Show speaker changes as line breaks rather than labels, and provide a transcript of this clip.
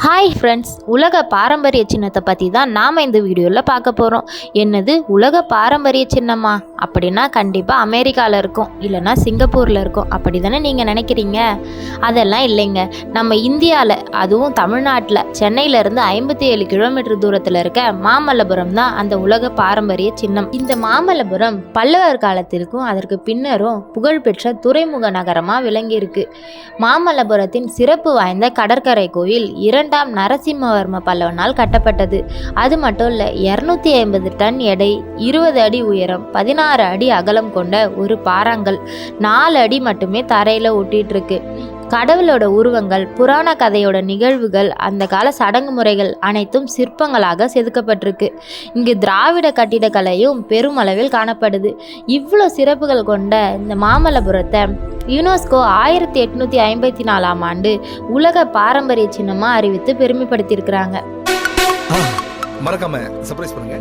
Hi friends, உலக பாரம்பரிய சின்னத்தை பற்றி தான் நாம் இந்த வீடியோவில் பார்க்க போகிறோம். என்னது உலக பாரம்பரிய சின்னமா? அப்படின்னா கண்டிப்பாக அமெரிக்காவில் இருக்கும், இல்லைனா சிங்கப்பூரில் இருக்கும். அப்படி தானே நீங்கள் நினைக்கிறீங்க? அதெல்லாம் இல்லைங்க. நம்ம இந்தியாவில், அதுவும் தமிழ்நாட்டில் சென்னையிலேருந்து 57 கிலோமீட்டர் தூரத்தில் இருக்க மாமல்லபுரம் தான் அந்த உலக பாரம்பரிய சின்னம். இந்த மாமல்லபுரம் பல்லவர் காலத்திற்கும் அதற்கு பின்னரும் புகழ்பெற்ற துறைமுக நகரமாக விளங்கியிருக்கு. மாமல்லபுரத்தின் சிறப்பு வாய்ந்த கடற்கரை கோயில் 2ஆம் நரசிம்மவர்ம பல்லவனால் கட்டப்பட்டது. அது மட்டும் இல்லை, 250 டன் எடை, 20 அடி உயரம், 16 அடி அகலம் கொண்ட ஒரு பாறாங்கல் 4 அடி மட்டுமே தரையில் ஒட்டிட்டு இருக்கு. கடவுளோட உருவங்கள், புராண கதையோட நிகழ்வுகள், அந்த கால சடங்கு முறைகள் அனைத்தும் சிற்பங்களாக செதுக்கப்பட்டிருக்கு. இங்கு திராவிட கட்டிடக்கலையும் பெருமளவில் காணப்படுது. இவ்வளோ சிறப்புகள் கொண்ட இந்த மாமல்லபுரத்தை யுனெஸ்கோ 1854ஆம் ஆண்டு உலக பாரம்பரிய சின்னமாக அறிவித்து பெருமைப்படுத்தியிருக்கிறாங்க.
மறக்காம சர்ப்ரைஸ் பண்ணுங்க.